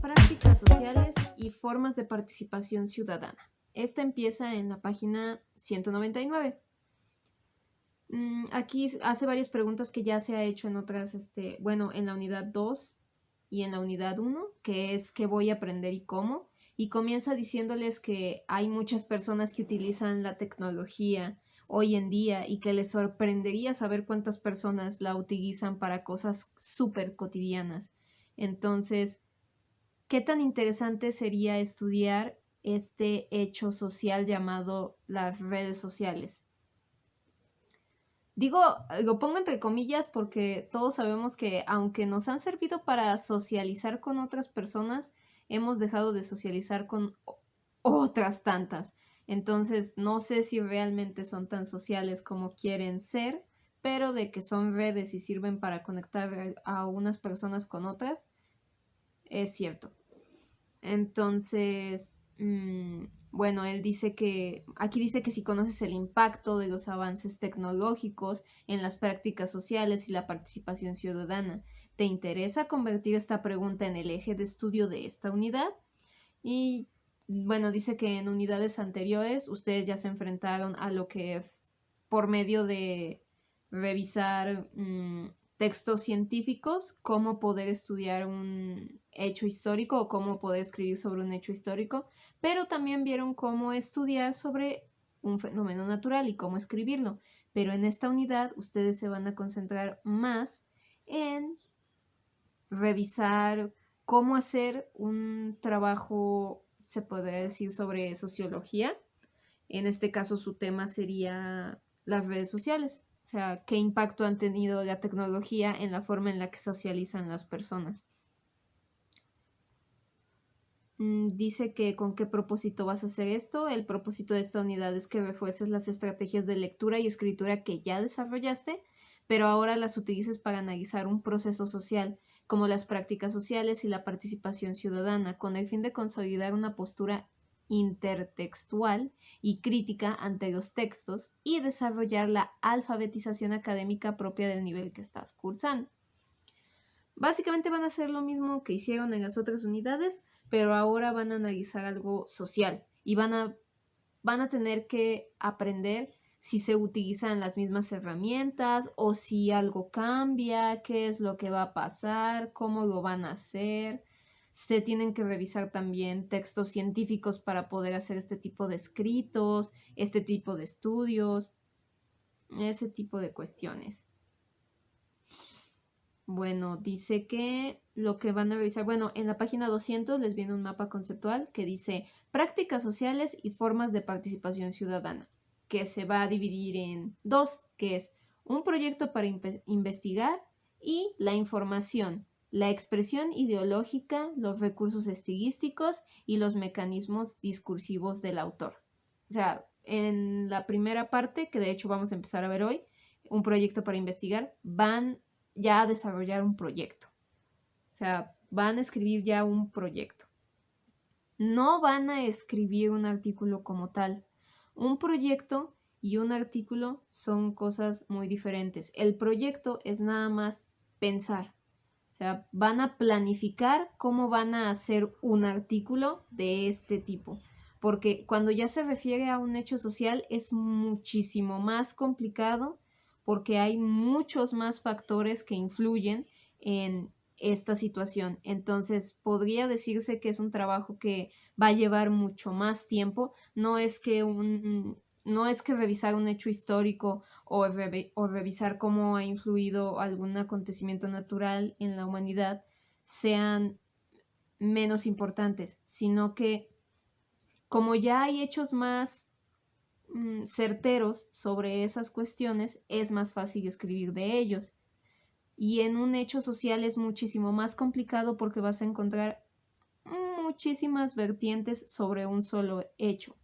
Prácticas sociales y formas de participación ciudadana. Esta empieza en la página 199. Aquí hace varias preguntas que ya se ha hecho en otras, en la unidad 2 y en la unidad 1, que es qué voy a aprender y cómo. Y comienza diciéndoles que hay muchas personas que utilizan la tecnología hoy en día y que les sorprendería saber cuántas personas la utilizan para cosas súper cotidianas. Entonces, ¿qué tan interesante sería estudiar este hecho social llamado las redes sociales? Digo, lo pongo entre comillas porque todos sabemos que aunque nos han servido para socializar con otras personas, hemos dejado de socializar con otras tantas. Entonces, no sé si realmente son tan sociales como quieren ser, pero de que son redes y sirven para conectar a unas personas con otras, es cierto. Entonces, él dice aquí dice que si conoces el impacto de los avances tecnológicos en las prácticas sociales y la participación ciudadana, ¿te interesa convertir esta pregunta en el eje de estudio de esta unidad? Y bueno, dice que en unidades anteriores ustedes ya se enfrentaron a lo que es por medio de revisar textos científicos, cómo poder estudiar un hecho histórico o cómo poder escribir sobre un hecho histórico, pero también vieron cómo estudiar sobre un fenómeno natural y cómo escribirlo. Pero en esta unidad ustedes se van a concentrar más en revisar cómo hacer un trabajo, se podría decir, sobre sociología. En este caso su tema sería las redes sociales, o sea, qué impacto han tenido la tecnología en la forma en la que socializan las personas. Dice que con qué propósito vas a hacer esto. El propósito de esta unidad es que refuerces las estrategias de lectura y escritura que ya desarrollaste, pero ahora las utilices para analizar un proceso social, como las prácticas sociales y la participación ciudadana, con el fin de consolidar una postura intertextual y crítica ante los textos y desarrollar la alfabetización académica propia del nivel que estás cursando. Básicamente van a hacer lo mismo que hicieron en las otras unidades, pero ahora van a analizar algo social y van a tener que aprender si se utilizan las mismas herramientas o si algo cambia, qué es lo que va a pasar, cómo lo van a hacer. Se tienen que revisar también textos científicos para poder hacer este tipo de escritos, este tipo de estudios, ese tipo de cuestiones. Bueno, dice que lo que van a revisar, en la página 200 les viene un mapa conceptual que dice prácticas sociales y formas de participación ciudadana, que se va a dividir en dos, que es un proyecto para investigar y la información, la expresión ideológica, los recursos estilísticos y los mecanismos discursivos del autor. O sea, en la primera parte, que de hecho vamos a empezar a ver hoy, un proyecto para investigar, van ya a desarrollar un proyecto. O sea, van a escribir ya un proyecto. No van a escribir un artículo como tal. Un proyecto y un artículo son cosas muy diferentes. El proyecto es nada más pensar. O sea, van a planificar cómo van a hacer un artículo de este tipo. Porque cuando ya se refiere a un hecho social es muchísimo más complicado porque hay muchos más factores que influyen en esta situación. Entonces, podría decirse que es un trabajo que va a llevar mucho más tiempo. No es que revisar un hecho histórico o revisar cómo ha influido algún acontecimiento natural en la humanidad sean menos importantes, sino que como ya hay hechos más certeros sobre esas cuestiones, es más fácil escribir de ellos. Y en un hecho social es muchísimo más complicado porque vas a encontrar muchísimas vertientes sobre un solo hecho.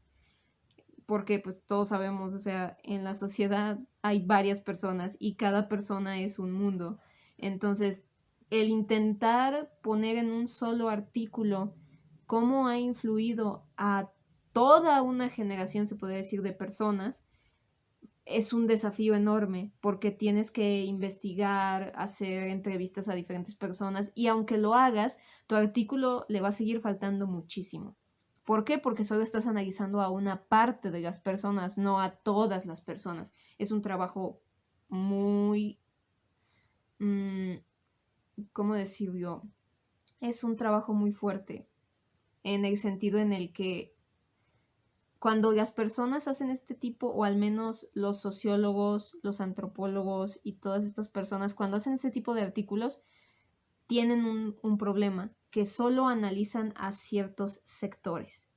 porque pues todos sabemos, o sea, en la sociedad hay varias personas y cada persona es un mundo. Entonces, el intentar poner en un solo artículo cómo ha influido a toda una generación, se podría decir, de personas, es un desafío enorme porque tienes que investigar, hacer entrevistas a diferentes personas y aunque lo hagas, tu artículo le va a seguir faltando muchísimo. ¿Por qué? Porque solo estás analizando a una parte de las personas, no a todas las personas. Es un trabajo muy, mm, ¿cómo decirlo? Es un trabajo muy fuerte en el sentido en el que cuando las personas hacen este tipo, o al menos los sociólogos, los antropólogos y todas estas personas, cuando hacen este tipo de artículos, tienen un problema, que solo analizan a ciertos sectores.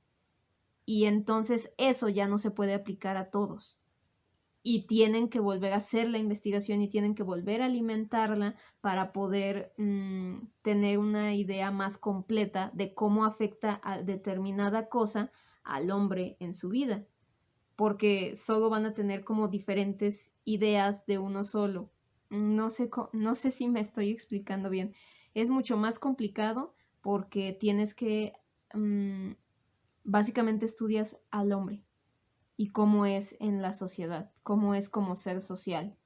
Y entonces eso ya no se puede aplicar a todos. Y tienen que volver a hacer la investigación y tienen que volver a alimentarla para poder tener una idea más completa de cómo afecta a determinada cosa al hombre en su vida, porque solo van a tener como diferentes ideas de uno solo. No sé si me estoy explicando bien. Es mucho más complicado porque tienes que, básicamente estudias al hombre y cómo es en la sociedad, cómo es como ser social.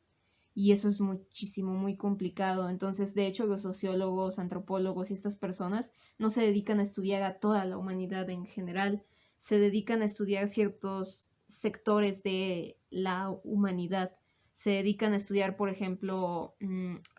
Y eso es muchísimo, muy complicado. Entonces, de hecho, los sociólogos, antropólogos y estas personas no se dedican a estudiar a toda la humanidad en general, se dedican a estudiar ciertos sectores de la humanidad. Se dedican a estudiar, por ejemplo,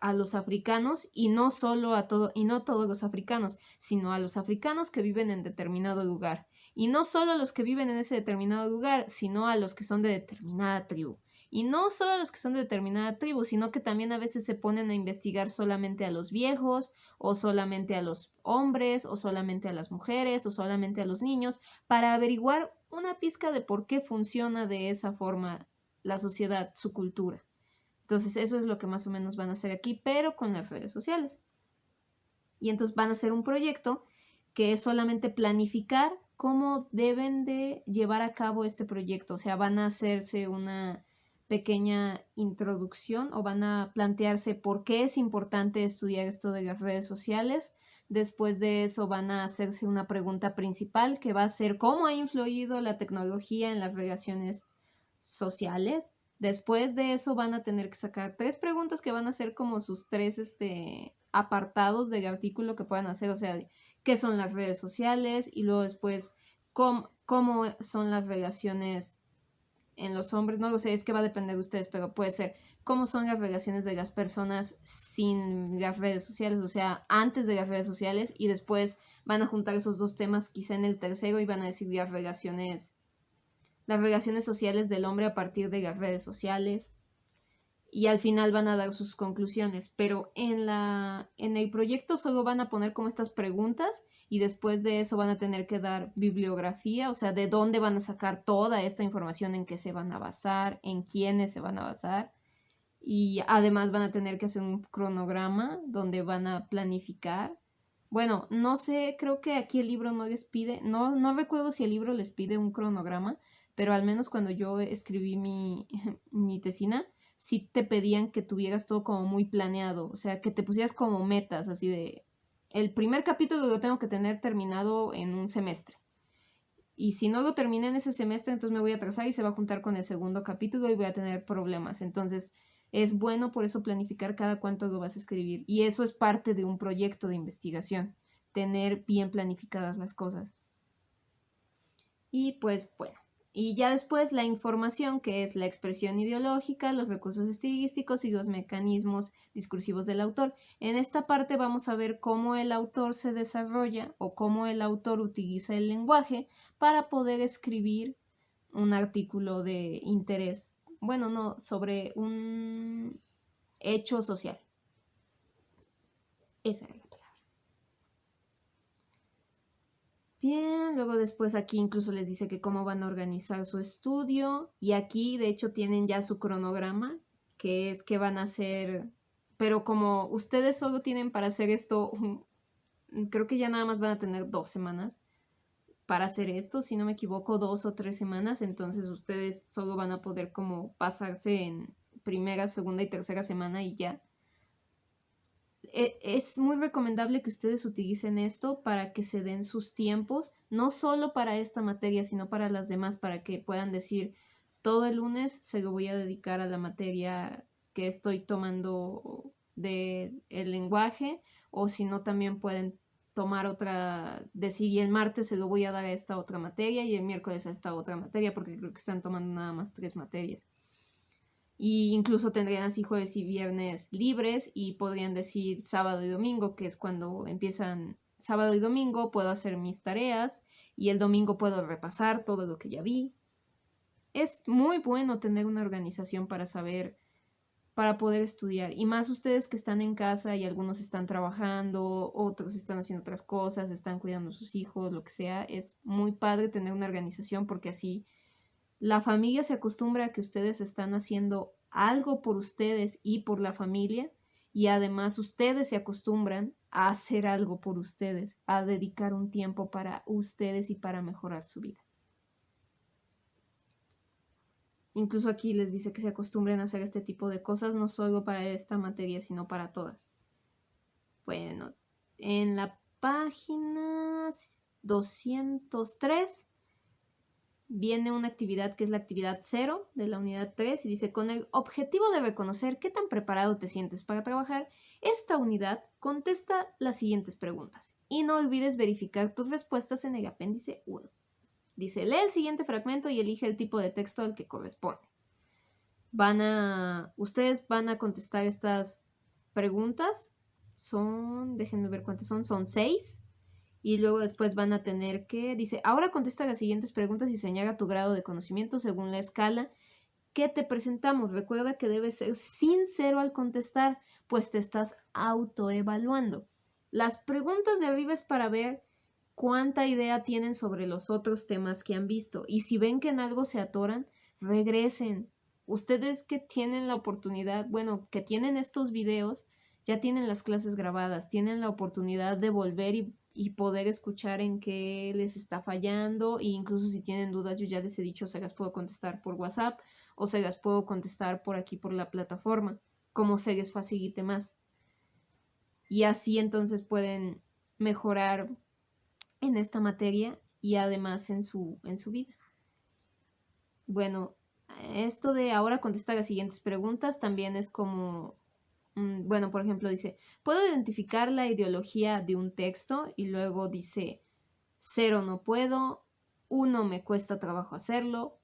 a los africanos y no solo a todo, y no todos los africanos, sino a los africanos que viven en determinado lugar. Y no solo a los que viven en ese determinado lugar, sino a los que son de determinada tribu. Y no solo a los que son de determinada tribu, sino que también a veces se ponen a investigar solamente a los viejos, o solamente a los hombres, o solamente a las mujeres, o solamente a los niños, para averiguar una pizca de por qué funciona de esa forma la sociedad, su cultura. Entonces eso es lo que más o menos van a hacer aquí, pero con las redes sociales. Y entonces van a hacer un proyecto que es solamente planificar cómo deben de llevar a cabo este proyecto. O sea, van a hacerse una pequeña introducción o van a plantearse por qué es importante estudiar esto de las redes sociales. Después de eso van a hacerse una pregunta principal que va a ser cómo ha influido la tecnología en las relaciones sociales. Después de eso van a tener que sacar 3 preguntas que van a ser como sus 3 apartados del artículo que puedan hacer. O sea, qué son las redes sociales y luego después cómo son las relaciones en los hombres. No lo sé, es que va a depender de ustedes, pero puede ser cómo son las relaciones de las personas sin las redes sociales, o sea, antes de las redes sociales, y después van a juntar esos 2 temas quizá en el tercero y van a decir las relaciones sociales del hombre a partir de las redes sociales, y al final van a dar sus conclusiones, pero en el proyecto solo van a poner como estas preguntas y después de eso van a tener que dar bibliografía, o sea, de dónde van a sacar toda esta información, en qué se van a basar, en quiénes se van a basar, y además van a tener que hacer un cronograma donde van a planificar. Bueno, no sé, creo que aquí el libro no les pide, no recuerdo si el libro les pide un cronograma, pero al menos cuando yo escribí mi tesina, sí te pedían que tuvieras todo como muy planeado, o sea, que te pusieras como metas, así de, el primer capítulo lo tengo que tener terminado en un semestre. Y si no lo terminé en ese semestre, entonces me voy a atrasar y se va a juntar con el segundo capítulo y voy a tener problemas. Entonces, es bueno por eso planificar cada cuánto lo vas a escribir. Y eso es parte de un proyecto de investigación, tener bien planificadas las cosas. Y pues bueno, y ya después la información, que es la expresión ideológica, los recursos estilísticos y los mecanismos discursivos del autor. En esta parte vamos a ver cómo el autor se desarrolla o cómo el autor utiliza el lenguaje para poder escribir un artículo de interés, bueno, no, sobre un hecho social. Esa es la palabra. Bien, luego después aquí incluso les dice que cómo van a organizar su estudio y aquí de hecho tienen ya su cronograma, que es que van a hacer, pero como ustedes solo tienen para hacer esto, creo que ya nada más van a tener 2 semanas, para hacer esto, si no me equivoco, 2 o 3 semanas, entonces ustedes solo van a poder como pasarse en primera, segunda y tercera semana y ya. Es muy recomendable que ustedes utilicen esto para que se den sus tiempos, no solo para esta materia, sino para las demás, para que puedan decir, todo el lunes se lo voy a dedicar a la materia que estoy tomando del lenguaje, o si no, también pueden tomar otra, decir, y el martes se lo voy a dar a esta otra materia y el miércoles a esta otra materia, porque creo que están tomando nada más 3 materias. Y incluso tendrían así jueves y viernes libres y podrían decir sábado y domingo, que es cuando empiezan sábado y domingo, puedo hacer mis tareas y el domingo puedo repasar todo lo que ya vi. Es muy bueno tener una organización para saber, para poder estudiar. Y más ustedes que están en casa y algunos están trabajando, otros están haciendo otras cosas, están cuidando a sus hijos, lo que sea. Es muy padre tener una organización porque así la familia se acostumbra a que ustedes están haciendo algo por ustedes y por la familia, y además ustedes se acostumbran a hacer algo por ustedes, a dedicar un tiempo para ustedes y para mejorar su vida. Incluso aquí les dice que se acostumbren a hacer este tipo de cosas, no solo para esta materia, sino para todas. Bueno, en la página 203 viene una actividad que es la actividad 0 de la unidad 3 y dice, con el objetivo de reconocer qué tan preparado te sientes para trabajar, esta unidad contesta las siguientes preguntas y no olvides verificar tus respuestas en el apéndice 1. Dice, lee el siguiente fragmento y elige el tipo de texto al que corresponde. Ustedes van a contestar estas preguntas, déjenme ver cuántas son 6. Y luego después van a tener que, dice, ahora contesta las siguientes preguntas y señala tu grado de conocimiento según la escala que te presentamos. Recuerda que debes ser sincero al contestar, pues te estás autoevaluando. Las preguntas de arriba es para ver cuánta idea tienen sobre los otros temas que han visto. Y si ven que en algo se atoran, regresen. Ustedes que tienen la oportunidad, que tienen estos videos, ya tienen las clases grabadas, tienen la oportunidad de volver y poder escuchar en qué les está fallando, e incluso si tienen dudas, yo ya les he dicho, se las puedo contestar por WhatsApp o se las puedo contestar por aquí por la plataforma, como se les facilite más. Y así entonces pueden mejorar en esta materia y además en su vida. Bueno, esto de ahora contestar las siguientes preguntas también es como, por ejemplo, dice, ¿puedo identificar la ideología de un texto? Y luego dice, 0 no puedo, 1 me cuesta trabajo hacerlo,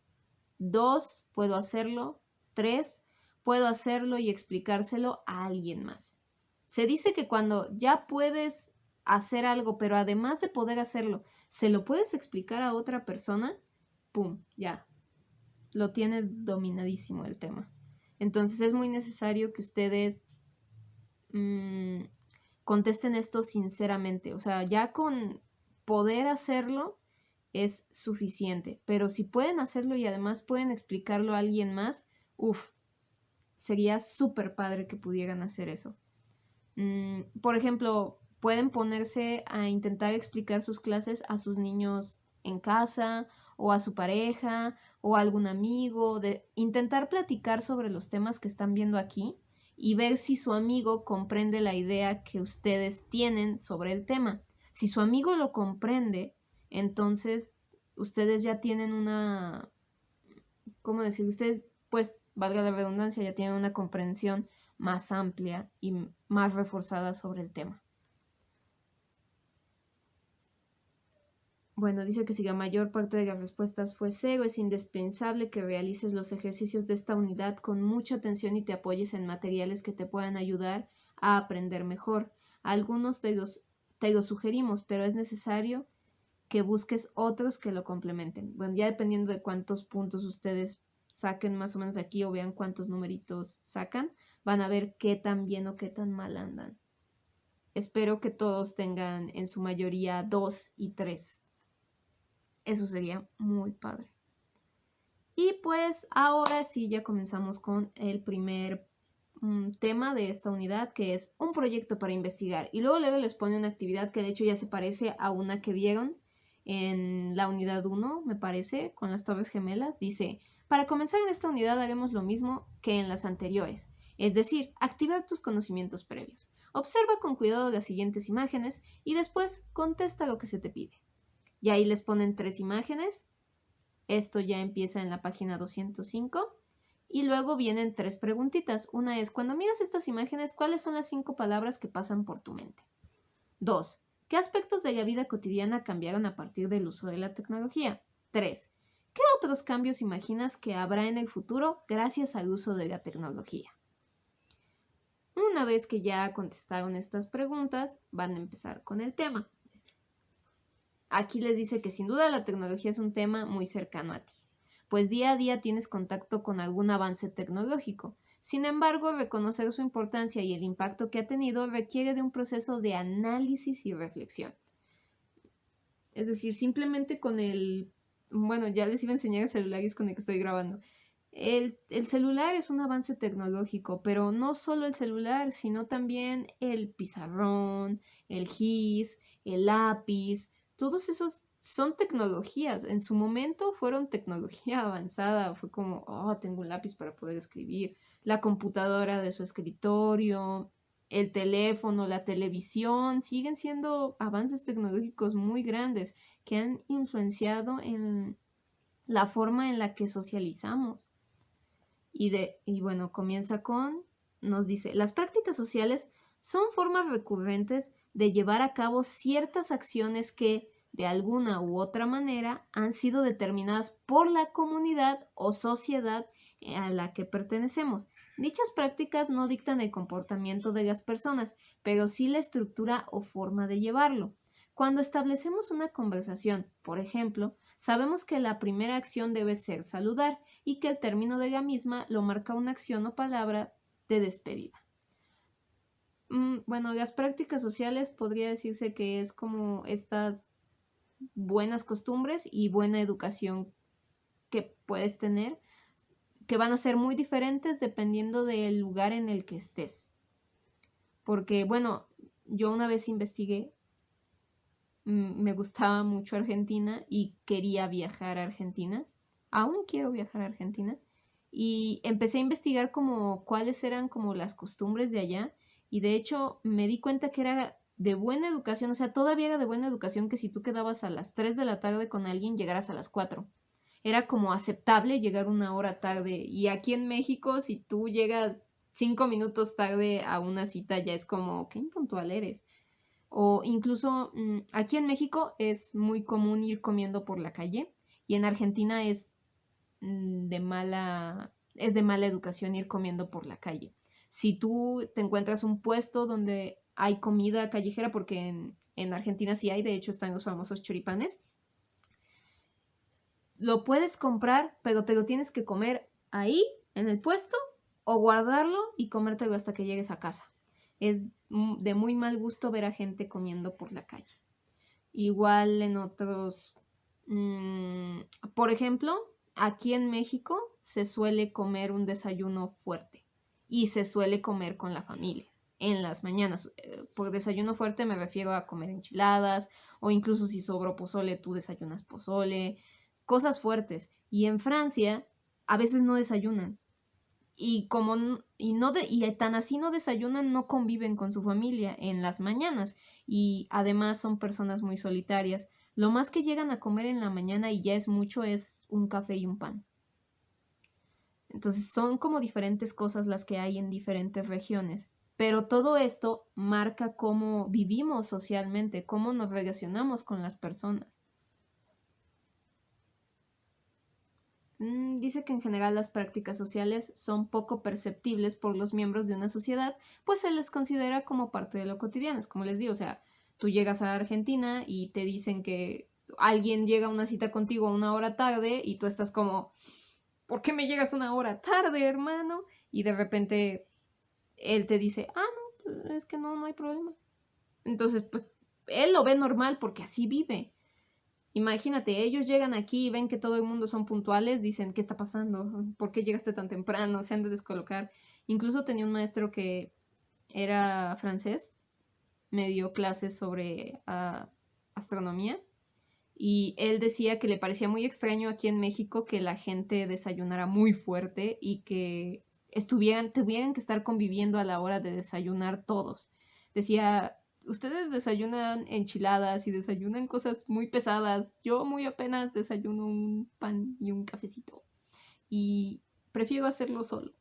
2 puedo hacerlo, 3 puedo hacerlo y explicárselo a alguien más. Se dice que cuando ya puedes hacer algo, pero además de poder hacerlo, se lo puedes explicar a otra persona, ¡pum! Ya, lo tienes dominadísimo el tema. Entonces es muy necesario que ustedes contesten esto sinceramente. O sea, ya con poder hacerlo es suficiente. Pero si pueden hacerlo y además pueden explicarlo a alguien más, sería súper padre que pudieran hacer eso. Por ejemplo, pueden ponerse a intentar explicar sus clases a sus niños en casa o a su pareja o a algún amigo, de intentar platicar sobre los temas que están viendo aquí y ver si su amigo comprende la idea que ustedes tienen sobre el tema. Si su amigo lo comprende, entonces ustedes ya tienen una, ¿cómo decir? Ustedes, pues, valga la redundancia, ya tienen una comprensión más amplia y más reforzada sobre el tema. Bueno, dice que si la mayor parte de las respuestas fue 0, es indispensable que realices los ejercicios de esta unidad con mucha atención y te apoyes en materiales que te puedan ayudar a aprender mejor. Algunos te los sugerimos, pero es necesario que busques otros que lo complementen. Bueno, ya dependiendo de cuántos puntos ustedes saquen más o menos aquí o vean cuántos numeritos sacan, van a ver qué tan bien o qué tan mal andan. Espero que todos tengan en su mayoría 2 y 3. Eso sería muy padre. Y pues ahora sí ya comenzamos con el primer tema de esta unidad, que es un proyecto para investigar. Y luego les pone una actividad que de hecho ya se parece a una que vieron, en la unidad 1, me parece, con las Torres Gemelas, dice: para comenzar en esta unidad haremos lo mismo que en las anteriores, es decir, activar tus conocimientos previos. Observa con cuidado las siguientes imágenes y después contesta lo que se te pide. Y ahí les ponen 3 imágenes. Esto ya empieza en la página 205. Y luego vienen 3 preguntitas. Una es: cuando miras estas imágenes, ¿cuáles son las 5 palabras que pasan por tu mente? 2. ¿Qué aspectos de la vida cotidiana cambiaron a partir del uso de la tecnología? 3. ¿Qué otros cambios imaginas que habrá en el futuro gracias al uso de la tecnología? Una vez que ya contestaron estas preguntas, van a empezar con el tema. Aquí les dice que sin duda la tecnología es un tema muy cercano a ti, pues día a día tienes contacto con algún avance tecnológico. Sin embargo, reconocer su importancia y el impacto que ha tenido requiere de un proceso de análisis y reflexión. Es decir, simplemente con bueno, ya les iba a enseñar el celular y es con el que estoy grabando. El celular es un avance tecnológico, pero no solo el celular, sino también el pizarrón, el GIS, el lápiz. Todos esos son tecnologías. En su momento fueron tecnología avanzada. Fue como, oh, tengo un lápiz para poder escribir. La computadora de su escritorio, el teléfono, la televisión, siguen siendo avances tecnológicos muy grandes que han influenciado en la forma en la que socializamos. Y bueno, nos dice: las prácticas sociales son formas recurrentes de llevar a cabo ciertas acciones que, de alguna u otra manera, han sido determinadas por la comunidad o sociedad a la que pertenecemos. Dichas prácticas no dictan el comportamiento de las personas, pero sí la estructura o forma de llevarlo. Cuando establecemos una conversación, por ejemplo, sabemos que la primera acción debe ser saludar y que el término de la misma lo marca una acción o palabra de despedida. Bueno, las prácticas sociales podría decirse que es como estas buenas costumbres y buena educación que puedes tener, que van a ser muy diferentes dependiendo del lugar en el que estés. Porque, bueno, yo una vez investigué, me gustaba mucho Argentina y quería viajar a Argentina. Aún quiero viajar a Argentina. Y empecé a investigar como cuáles eran como las costumbres de allá. Y de hecho me di cuenta que era de buena educación. O sea, todavía era de buena educación que si tú quedabas a las 3 de la tarde con alguien, llegaras a las 4. Era como aceptable llegar una hora tarde. Y aquí en México, si tú llegas 5 minutos tarde a una cita, ya es como, qué impuntual eres. O incluso aquí en México es muy común ir comiendo por la calle y en Argentina es de mala educación ir comiendo por la calle. Si tú te encuentras un puesto donde hay comida callejera, porque en Argentina sí hay, de hecho están los famosos choripanes, lo puedes comprar, pero te lo tienes que comer ahí, en el puesto, o guardarlo y comértelo hasta que llegues a casa. Es de muy mal gusto ver a gente comiendo por la calle. Igual en otros, por ejemplo, aquí en México se suele comer un desayuno fuerte y se suele comer con la familia en las mañanas. Por desayuno fuerte me refiero a comer enchiladas o incluso si sobró pozole, tú desayunas pozole, cosas fuertes. Y en Francia a veces no desayunan. Y tan así no desayunan, no conviven con su familia en las mañanas y además son personas muy solitarias. Lo más que llegan a comer en la mañana, y ya es mucho, es un café y un pan. Entonces son como diferentes cosas las que hay en diferentes regiones, pero todo esto marca cómo vivimos socialmente, cómo nos relacionamos con las personas. Dice que en general las prácticas sociales son poco perceptibles por los miembros de una sociedad, pues se les considera como parte de lo cotidiano. Es como les digo, o sea, tú llegas a Argentina y te dicen que alguien llega a una cita contigo 1 hora tarde y tú estás como, ¿por qué me llegas 1 hora tarde, hermano? Y de repente él te dice, no, es que no hay problema. Entonces, pues, él lo ve normal porque así vive. Imagínate, ellos llegan aquí y ven que todo el mundo son puntuales, dicen, ¿qué está pasando? ¿Por qué llegaste tan temprano? Se han de descolocar. Incluso tenía un maestro que era francés, me dio clases sobre astronomía Y él decía que le parecía muy extraño aquí en México que la gente desayunara muy fuerte y que tuvieran que estar conviviendo a la hora de desayunar todos. Decía, ustedes desayunan enchiladas y desayunan cosas muy pesadas. Yo muy apenas desayuno un pan y un cafecito. Y prefiero hacerlo solo.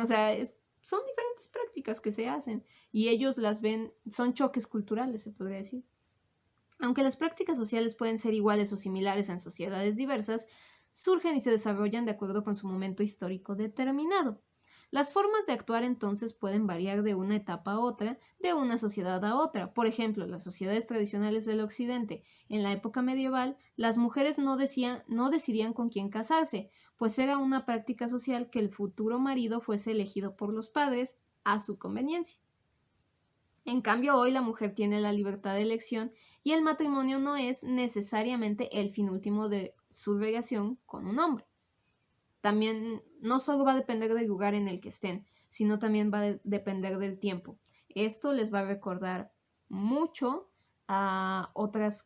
O sea, son diferentes prácticas que se hacen y ellos las ven, son choques culturales, se podría decir. Aunque las prácticas sociales pueden ser iguales o similares en sociedades diversas, surgen y se desarrollan de acuerdo con su momento histórico determinado. Las formas de actuar entonces pueden variar de una etapa a otra, de una sociedad a otra. Por ejemplo, las sociedades tradicionales del Occidente, en la época medieval, las mujeres no decidían con quién casarse, pues era una práctica social que el futuro marido fuese elegido por los padres a su conveniencia. En cambio, hoy la mujer tiene la libertad de elección y el matrimonio no es necesariamente el fin último de su relación con un hombre. También no solo va a depender del lugar en el que estén, sino también va a depender del tiempo. Esto les va a recordar mucho a otras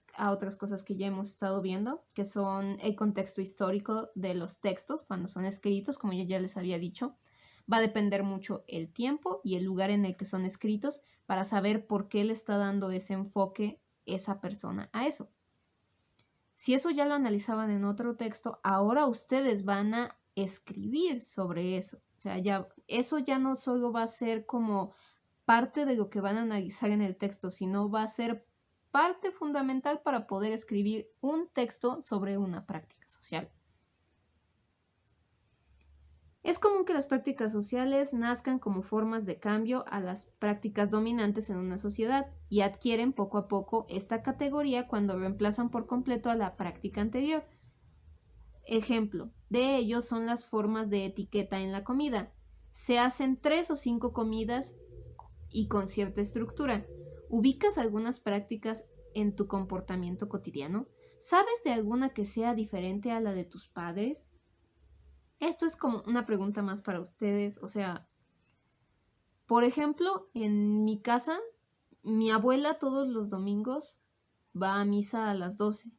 cosas que ya hemos estado viendo, que son el contexto histórico de los textos cuando son escritos, como yo ya les había dicho. Va a depender mucho el tiempo y el lugar en el que son escritos para saber por qué le está dando ese enfoque esa persona a eso. Si eso ya lo analizaban en otro texto, ahora ustedes van a escribir sobre eso. O sea, eso ya no solo va a ser como parte de lo que van a analizar en el texto, sino va a ser parte fundamental para poder escribir un texto sobre una práctica social. Es común que las prácticas sociales nazcan como formas de cambio a las prácticas dominantes en una sociedad y adquieren poco a poco esta categoría cuando reemplazan por completo a la práctica anterior. Ejemplo de ello son las formas de etiqueta en la comida. Se hacen 3 o 5 comidas y con cierta estructura. ¿Ubicas algunas prácticas en tu comportamiento cotidiano? ¿Sabes de alguna que sea diferente a la de tus padres? Esto es como una pregunta más para ustedes. O sea, por ejemplo, en mi casa, mi abuela todos los domingos va a misa a las 12.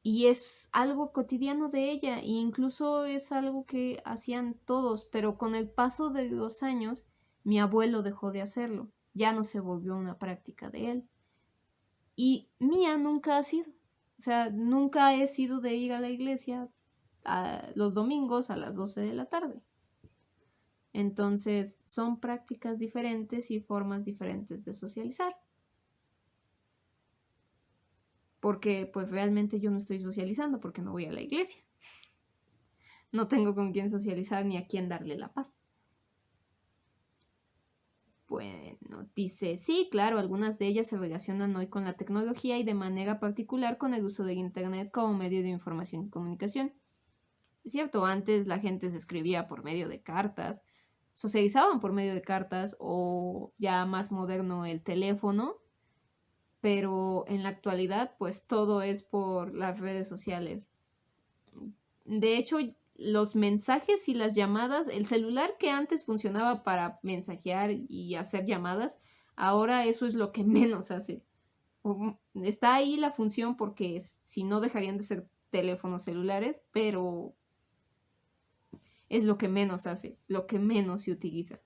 Y es algo cotidiano de ella, e incluso es algo que hacían todos, pero con el paso de los años, mi abuelo dejó de hacerlo. Ya no se volvió una práctica de él. Y mía nunca ha sido. O sea, nunca he sido de ir a la iglesia los domingos a las 12 de la tarde. Entonces, son prácticas diferentes y formas diferentes de socializar. Porque pues realmente yo no estoy socializando porque no voy a la iglesia. No tengo con quién socializar ni a quién darle la paz. Bueno, dice, sí, claro, algunas de ellas se relacionan hoy con la tecnología y de manera particular con el uso del Internet como medio de información y comunicación. Es cierto, antes la gente se escribía por medio de cartas, socializaban por medio de cartas o ya más moderno el teléfono, pero en la actualidad pues todo es por las redes sociales. De hecho, los mensajes y las llamadas, el celular que antes funcionaba para mensajear y hacer llamadas, ahora eso es lo que menos hace. Está ahí la función porque si no dejarían de ser teléfonos celulares, pero es lo que menos hace, lo que menos se utiliza.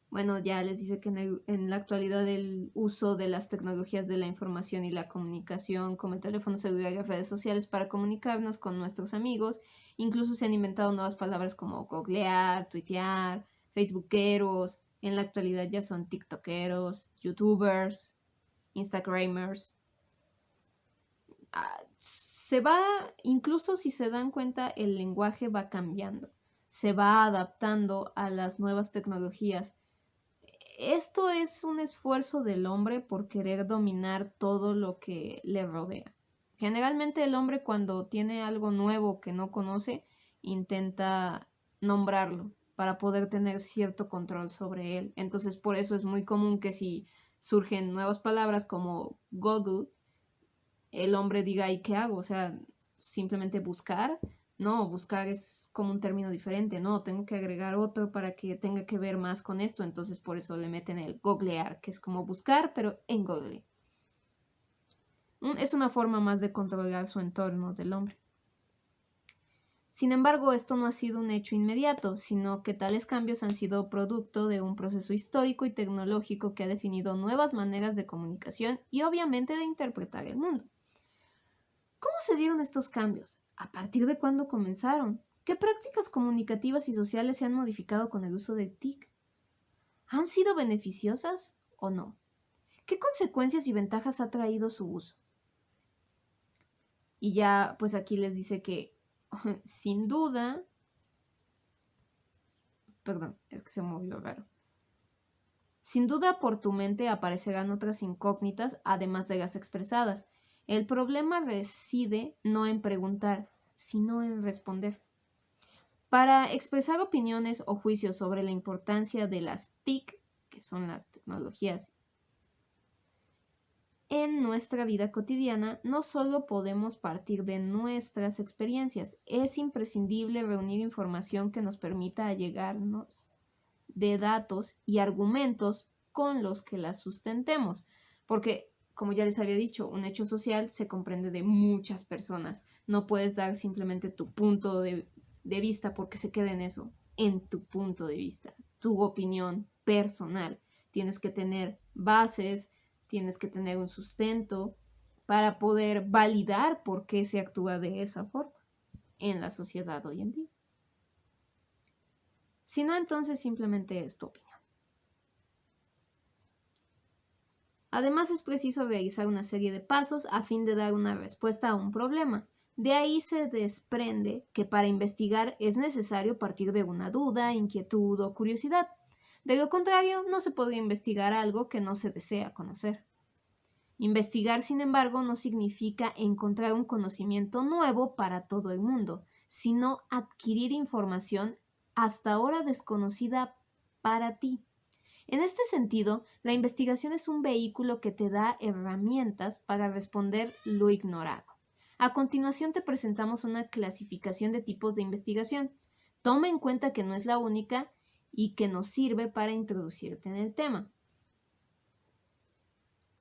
Bueno, ya les dice que en la actualidad el uso de las tecnologías de la información y la comunicación, como el teléfono celular y las redes sociales para comunicarnos con nuestros amigos, incluso se han inventado nuevas palabras como googlear, tuitear, facebookeros, en la actualidad ya son tiktokeros, youtubers, instagramers. Se va, incluso si se dan cuenta, el lenguaje va cambiando, se va adaptando a las nuevas tecnologías. Esto es un esfuerzo del hombre por querer dominar todo lo que le rodea. Generalmente el hombre cuando tiene algo nuevo que no conoce, intenta nombrarlo para poder tener cierto control sobre él. Entonces por eso es muy común que si surgen nuevas palabras como Google, el hombre diga, ¿y qué hago? O sea, simplemente buscar. No, buscar es como un término diferente, no, tengo que agregar otro para que tenga que ver más con esto, entonces por eso le meten el googlear, que es como buscar, pero en Google. Es una forma más de controlar su entorno del hombre. Sin embargo, esto no ha sido un hecho inmediato, sino que tales cambios han sido producto de un proceso histórico y tecnológico que ha definido nuevas maneras de comunicación y obviamente de interpretar el mundo. ¿Cómo se dieron estos cambios? ¿A partir de cuándo comenzaron? ¿Qué prácticas comunicativas y sociales se han modificado con el uso de TIC? ¿Han sido beneficiosas o no? ¿Qué consecuencias y ventajas ha traído su uso? Y ya, pues aquí les dice que sin duda, perdón, es que se movió raro. Sin duda por tu mente aparecerán otras incógnitas además de las expresadas. El problema reside no en preguntar, sino en responder. Para expresar opiniones o juicios sobre la importancia de las TIC, que son las tecnologías, en nuestra vida cotidiana, no solo podemos partir de nuestras experiencias, es imprescindible reunir información que nos permita allegarnos de datos y argumentos con los que las sustentemos, porque, como ya les había dicho, un hecho social se comprende de muchas personas. No puedes dar simplemente tu punto de vista porque se quede en eso, en tu punto de vista, tu opinión personal. Tienes que tener bases, tienes que tener un sustento para poder validar por qué se actúa de esa forma en la sociedad hoy en día. Si no, entonces simplemente es tu opinión. Además, es preciso realizar una serie de pasos a fin de dar una respuesta a un problema. De ahí se desprende que para investigar es necesario partir de una duda, inquietud o curiosidad. De lo contrario, no se podría investigar algo que no se desea conocer. Investigar, sin embargo, no significa encontrar un conocimiento nuevo para todo el mundo, sino adquirir información hasta ahora desconocida para ti. En este sentido, la investigación es un vehículo que te da herramientas para responder lo ignorado. A continuación te presentamos una clasificación de tipos de investigación. Toma en cuenta que no es la única y que nos sirve para introducirte en el tema.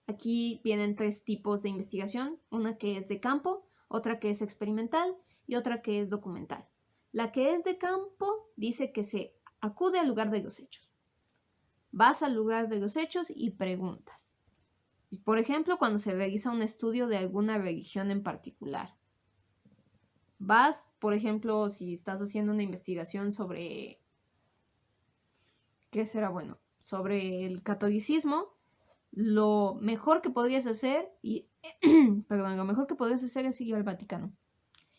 Aquí vienen 3 tipos de investigación, una que es de campo, otra que es experimental y otra que es documental. La que es de campo dice que se acude al lugar de los hechos. Vas al lugar de los hechos y preguntas. Por ejemplo, cuando se realiza un estudio de alguna religión en particular. Vas, por ejemplo, si estás haciendo una investigación sobre, ¿qué será bueno? Sobre el catolicismo, lo mejor que podrías hacer lo mejor que podrías hacer es ir al Vaticano.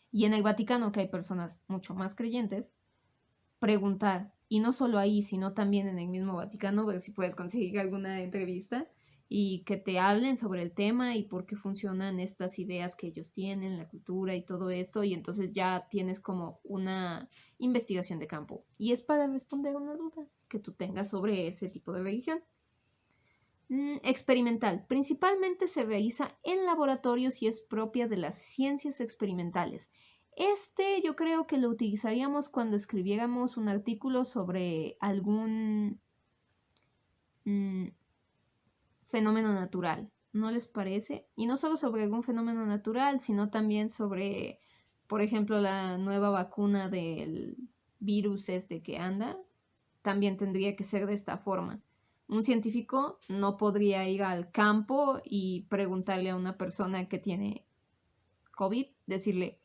Y en el Vaticano, que hay personas mucho más creyentes, preguntar, y no solo ahí, sino también en el mismo Vaticano, ver si puedes conseguir alguna entrevista y que te hablen sobre el tema y por qué funcionan estas ideas que ellos tienen, la cultura y todo esto, y entonces ya tienes como una investigación de campo. Y es para responder a una duda que tú tengas sobre ese tipo de religión. Experimental. Principalmente se realiza en laboratorios y es propia de las ciencias experimentales. Yo creo que lo utilizaríamos cuando escribiéramos un artículo sobre algún fenómeno natural, ¿no les parece? Y no solo sobre algún fenómeno natural, sino también sobre, por ejemplo, la nueva vacuna del virus que anda, también tendría que ser de esta forma. Un científico no podría ir al campo y preguntarle a una persona que tiene COVID, decirle,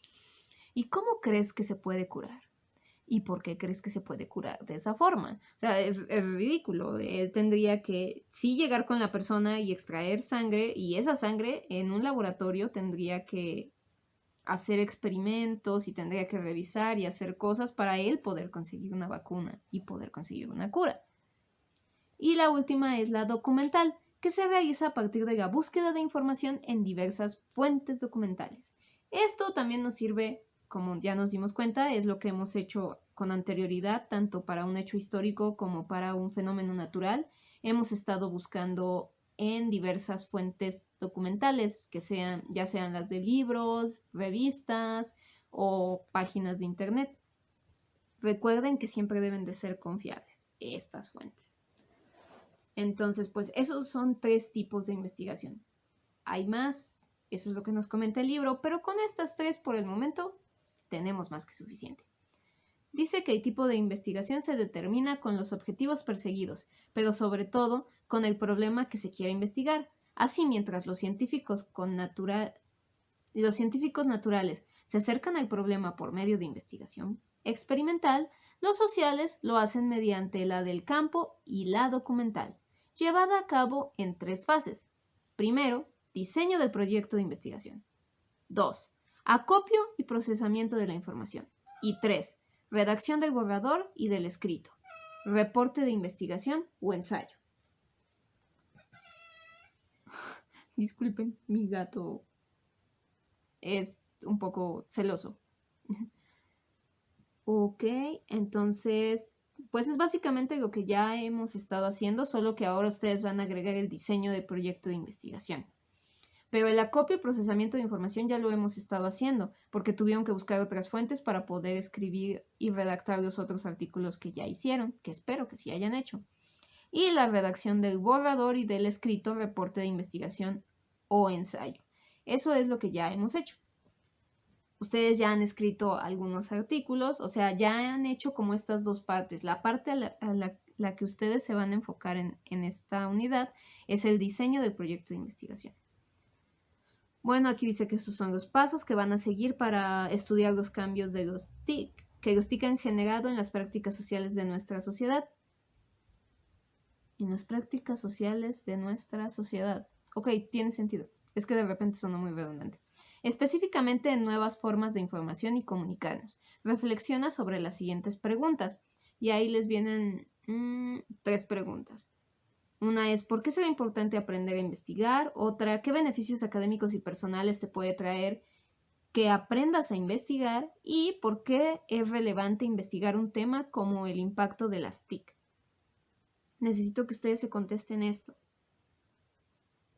¿y cómo crees que se puede curar? ¿Y por qué crees que se puede curar de esa forma? O sea, es ridículo. Él tendría que sí llegar con la persona y extraer sangre, y esa sangre en un laboratorio tendría que hacer experimentos y tendría que revisar y hacer cosas para él poder conseguir una vacuna y poder conseguir una cura. Y la última es la documental, que se realiza a partir de la búsqueda de información en diversas fuentes documentales. Esto también nos sirve, como ya nos dimos cuenta, es lo que hemos hecho con anterioridad, tanto para un hecho histórico como para un fenómeno natural. Hemos estado buscando en diversas fuentes documentales, que ya sean las de libros, revistas o páginas de internet. Recuerden que siempre deben de ser confiables estas fuentes. Entonces, pues esos son 3 tipos de investigación. Hay más, Eso es lo que nos comenta el libro, pero con estas 3 por el momento tenemos más que suficiente. Dice que el tipo de investigación se determina con los objetivos perseguidos, pero sobre todo con el problema que se quiere investigar. Así, mientras los científicos naturales se acercan al problema por medio de investigación experimental, los sociales lo hacen mediante la del campo y la documental, llevada a cabo en 3 fases. Primero, diseño del proyecto de investigación. 2. Acopio y procesamiento de la información. Y 3. Redacción del borrador y del escrito. Reporte de investigación o ensayo. Disculpen, mi gato es un poco celoso. Ok, entonces, pues es básicamente lo que ya hemos estado haciendo, solo que ahora ustedes van a agregar el diseño del proyecto de investigación. Pero el acopio y procesamiento de información ya lo hemos estado haciendo, porque tuvieron que buscar otras fuentes para poder escribir y redactar los otros artículos que ya hicieron, que espero que sí hayan hecho. Y la redacción del borrador y del escrito reporte de investigación o ensayo. Eso es lo que ya hemos hecho. Ustedes ya han escrito algunos artículos, o sea, ya han hecho como estas 2 partes. La parte a la que ustedes se van a enfocar en esta unidad es el diseño del proyecto de investigación. Bueno, aquí dice que estos son los pasos que van a seguir para estudiar los cambios de los TIC que los TIC han generado en las prácticas sociales de nuestra sociedad. En las prácticas sociales de nuestra sociedad. Ok, tiene sentido. Es que de repente sonó muy redundante. Específicamente en nuevas formas de información y comunicarnos. Reflexiona sobre las siguientes preguntas. Y ahí les vienen 3 preguntas. Una es, ¿por qué será importante aprender a investigar? Otra, ¿qué beneficios académicos y personales te puede traer que aprendas a investigar? Y, ¿por qué es relevante investigar un tema como el impacto de las TIC? Necesito que ustedes se contesten esto.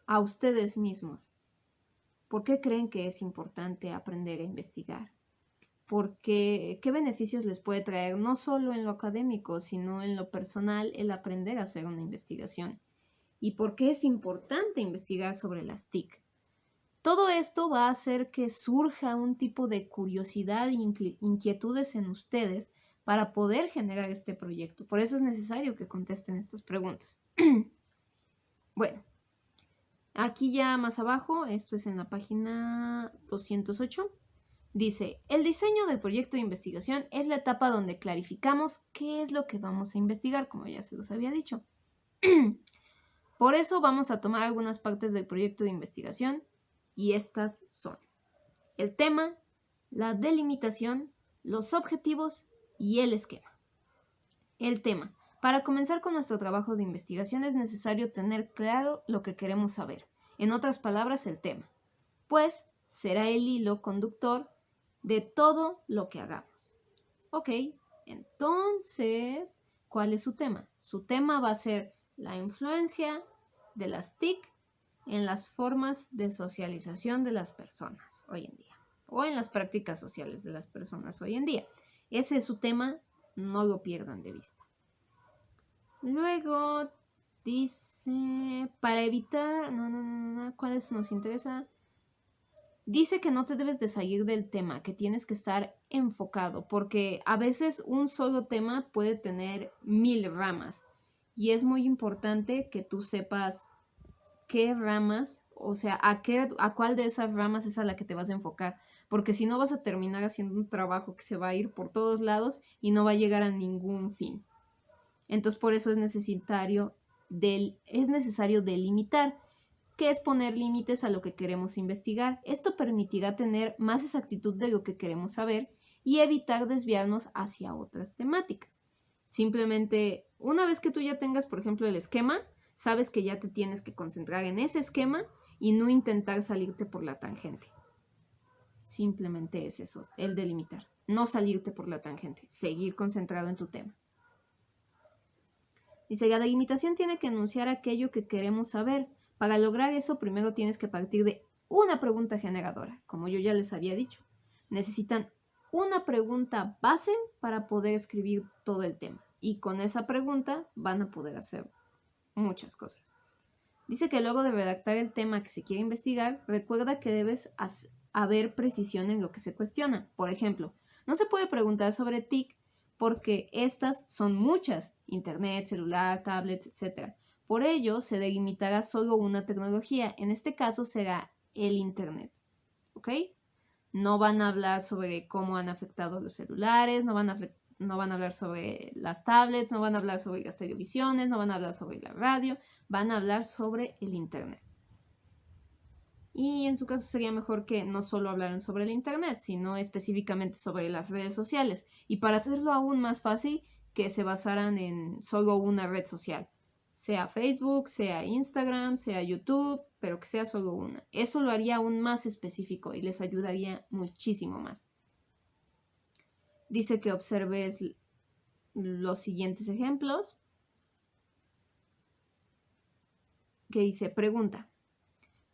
A ustedes mismos. ¿Por qué creen que es importante aprender a investigar? Porque, ¿qué beneficios les puede traer no solo en lo académico, sino en lo personal el aprender a hacer una investigación? ¿Y por qué es importante investigar sobre las TIC? Todo esto va a hacer que surja un tipo de curiosidad e inquietudes en ustedes para poder generar este proyecto. Por eso es necesario que contesten estas preguntas. Bueno, aquí ya más abajo, esto es en la página 208, dice, el diseño del proyecto de investigación es la etapa donde clarificamos qué es lo que vamos a investigar, como ya se los había dicho. Por eso vamos a tomar algunas partes del proyecto de investigación y estas son el tema, la delimitación, los objetivos y el esquema. El tema. Para comenzar con nuestro trabajo de investigación es necesario tener claro lo que queremos saber. En otras palabras, el tema. Pues será el hilo conductor de todo lo que hagamos. Ok, entonces, ¿cuál es su tema? Su tema va a ser la influencia de las TIC en las formas de socialización de las personas hoy en día, o en las prácticas sociales de las personas hoy en día. Ese es su tema, no lo pierdan de vista. Luego dice, para evitar, ¿cuáles nos interesa? Dice que no te debes de salir del tema, que tienes que estar enfocado, porque a veces un solo tema puede tener 1000 ramas y es muy importante que tú sepas qué ramas, o sea, a cuál de esas ramas es a la que te vas a enfocar, porque si no vas a terminar haciendo un trabajo que se va a ir por todos lados y no va a llegar a ningún fin. Entonces por eso es necesario delimitar, que es poner límites a lo que queremos investigar. Esto permitirá tener más exactitud de lo que queremos saber y evitar desviarnos hacia otras temáticas. Simplemente, una vez que tú ya tengas, por ejemplo, el esquema, sabes que ya te tienes que concentrar en ese esquema y no intentar salirte por la tangente. Simplemente es eso, el delimitar. No salirte por la tangente, seguir concentrado en tu tema. Dice, la delimitación tiene que enunciar aquello que queremos saber. Para lograr eso, primero tienes que partir de una pregunta generadora, como yo ya les había dicho. Necesitan una pregunta base para poder escribir todo el tema. Y con esa pregunta van a poder hacer muchas cosas. Dice que luego de redactar el tema que se quiere investigar, recuerda que debes haber precisión en lo que se cuestiona. Por ejemplo, no se puede preguntar sobre TIC porque estas son muchas, internet, celular, tablets, etc. Por ello, se delimitará solo una tecnología, en este caso será el internet. ¿Ok? No van a hablar sobre cómo han afectado los celulares, no van a hablar sobre las tablets, no van a hablar sobre las televisiones, no van a hablar sobre la radio, van a hablar sobre el internet. Y en su caso sería mejor que no solo hablaran sobre el internet, sino específicamente sobre las redes sociales. Y para hacerlo aún más fácil, que se basaran en solo una red social. Sea Facebook, sea Instagram, sea YouTube, pero que sea solo una. Eso lo haría aún más específico y les ayudaría muchísimo más. Dice que observes los siguientes ejemplos. Que dice, pregunta.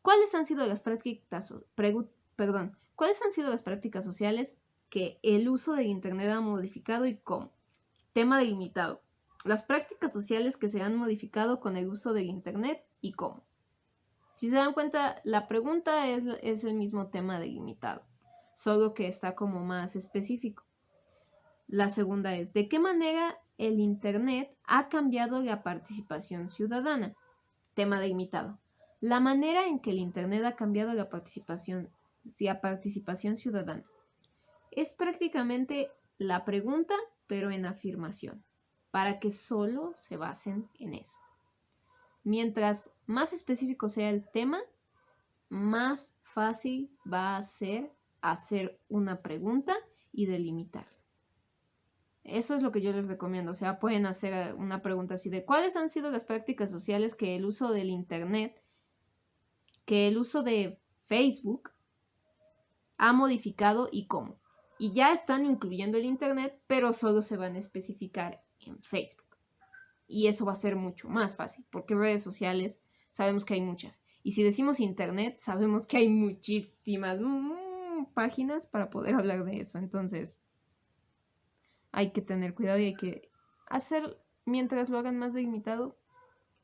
¿Cuáles han sido las prácticas sociales que el uso de Internet ha modificado y cómo? Tema delimitado. Las prácticas sociales que se han modificado con el uso del Internet y cómo. Si se dan cuenta, la pregunta es el mismo tema delimitado, solo que está como más específico. La segunda es, ¿de qué manera el Internet ha cambiado la participación ciudadana? Tema delimitado. La manera en que el Internet ha cambiado la participación ciudadana. Es prácticamente la pregunta, pero en afirmación, para que solo se basen en eso. Mientras más específico sea el tema, más fácil va a ser hacer una pregunta y delimitar. Eso es lo que yo les recomiendo. O sea, pueden hacer una pregunta así de ¿cuáles han sido las prácticas sociales que el uso del Internet, que el uso de Facebook ha modificado y cómo? Y ya están incluyendo el Internet, pero solo se van a especificar en Facebook. Y eso va a ser mucho más fácil, porque redes sociales sabemos que hay muchas. Y si decimos Internet, sabemos que hay muchísimas páginas para poder hablar de eso. Entonces, hay que tener cuidado y hay que hacer, mientras lo hagan más delimitado,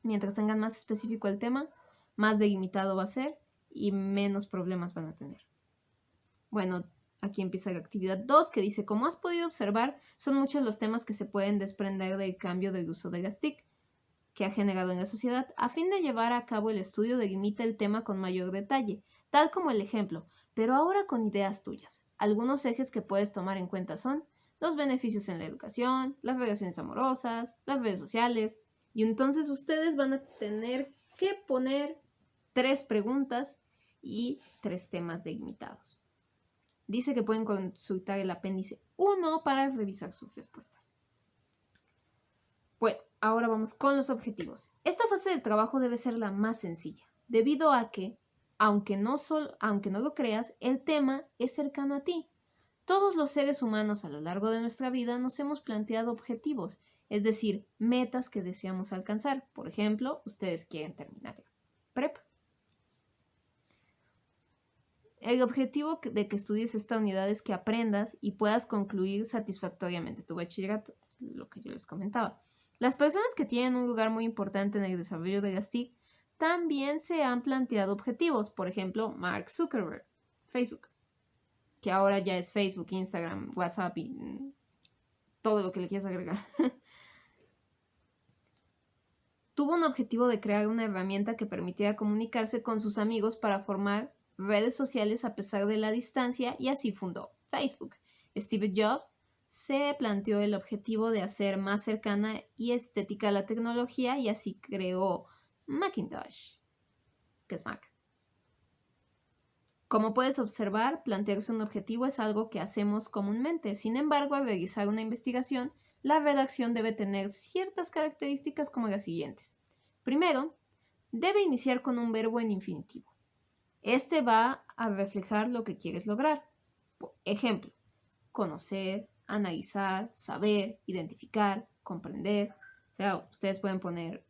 mientras tengan más específico el tema, más delimitado va a ser y menos problemas van a tener. Bueno, aquí empieza la actividad 2 que dice, como has podido observar, son muchos los temas que se pueden desprender del cambio del uso de las TIC que ha generado en la sociedad. A fin de llevar a cabo el estudio, delimita el tema con mayor detalle, tal como el ejemplo, pero ahora con ideas tuyas. Algunos ejes que puedes tomar en cuenta son los beneficios en la educación, las relaciones amorosas, las redes sociales, y entonces ustedes van a tener que poner 3 preguntas y 3 temas delimitados. Dice que pueden consultar el apéndice 1 para revisar sus respuestas. Bueno, ahora vamos con los objetivos. Esta fase del trabajo debe ser la más sencilla, debido a que, aunque no lo creas, el tema es cercano a ti. Todos los seres humanos a lo largo de nuestra vida nos hemos planteado objetivos, es decir, metas que deseamos alcanzar. Por ejemplo, ustedes quieren terminar la prepa. El objetivo de que estudies esta unidad es que aprendas y puedas concluir satisfactoriamente tu bachillerato, lo que yo les comentaba. Las personas que tienen un lugar muy importante en el desarrollo de las TIC también se han planteado objetivos. Por ejemplo, Mark Zuckerberg, Facebook, que ahora ya es Facebook, Instagram, WhatsApp y todo lo que le quieras agregar. Tuvo un objetivo de crear una herramienta que permitiera comunicarse con sus amigos para formar redes sociales a pesar de la distancia y así fundó Facebook. Steve Jobs se planteó el objetivo de hacer más cercana y estética la tecnología y así creó Macintosh, que es Mac. Como puedes observar, plantearse un objetivo es algo que hacemos comúnmente. Sin embargo, al realizar una investigación, la redacción debe tener ciertas características como las siguientes. Primero, debe iniciar con un verbo en infinitivo. Este va a reflejar lo que quieres lograr. Por ejemplo, conocer, analizar, saber, identificar, comprender. O sea, ustedes pueden poner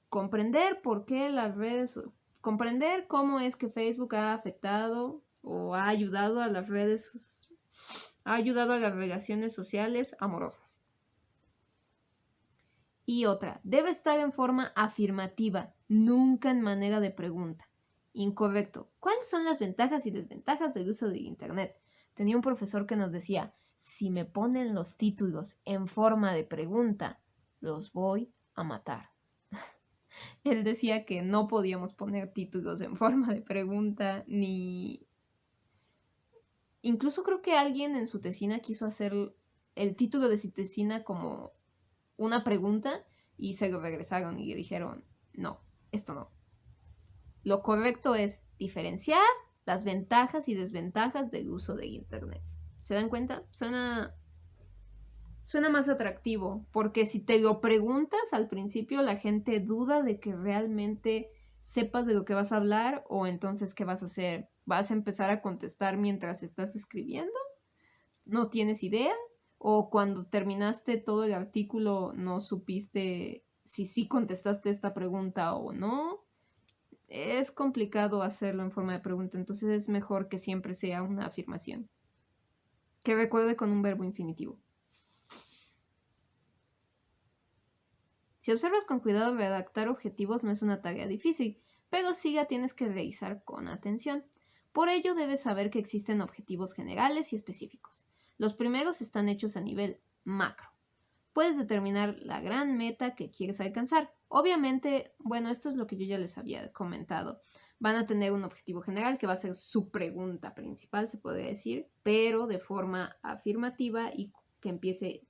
comprender por qué las redes, comprender cómo es que Facebook ha afectado o ha ayudado a las redes, ha ayudado a las relaciones sociales amorosas. Y otra, debe estar en forma afirmativa, nunca en manera de pregunta. Incorrecto. ¿Cuáles son las ventajas y desventajas del uso de Internet? Tenía un profesor que nos decía, si me ponen los títulos en forma de pregunta, los voy a matar. Él decía que no podíamos poner títulos en forma de pregunta, ni... Incluso creo que alguien en su tesina quiso hacer el título de su tesina como una pregunta y se lo regresaron y le dijeron, no, esto no. Lo correcto es diferenciar las ventajas y desventajas del uso de Internet. ¿Se dan cuenta? Suena más atractivo, porque si te lo preguntas al principio, la gente duda de que realmente sepas de lo que vas a hablar, o entonces, ¿qué vas a hacer? ¿Vas a empezar a contestar mientras estás escribiendo? ¿No tienes idea? ¿O cuando terminaste todo el artículo no supiste si sí contestaste esta pregunta o no? Es complicado hacerlo en forma de pregunta, entonces es mejor que siempre sea una afirmación. Que recuerde con un verbo infinitivo. Si observas con cuidado, redactar objetivos no es una tarea difícil, pero sí la tienes que revisar con atención. Por ello, debes saber que existen objetivos generales y específicos. Los primeros están hechos a nivel macro. Puedes determinar la gran meta que quieres alcanzar. Obviamente, bueno, esto es lo que yo ya les había comentado. Van a tener un objetivo general que va a ser su pregunta principal, se podría decir, pero de forma afirmativa y que empiece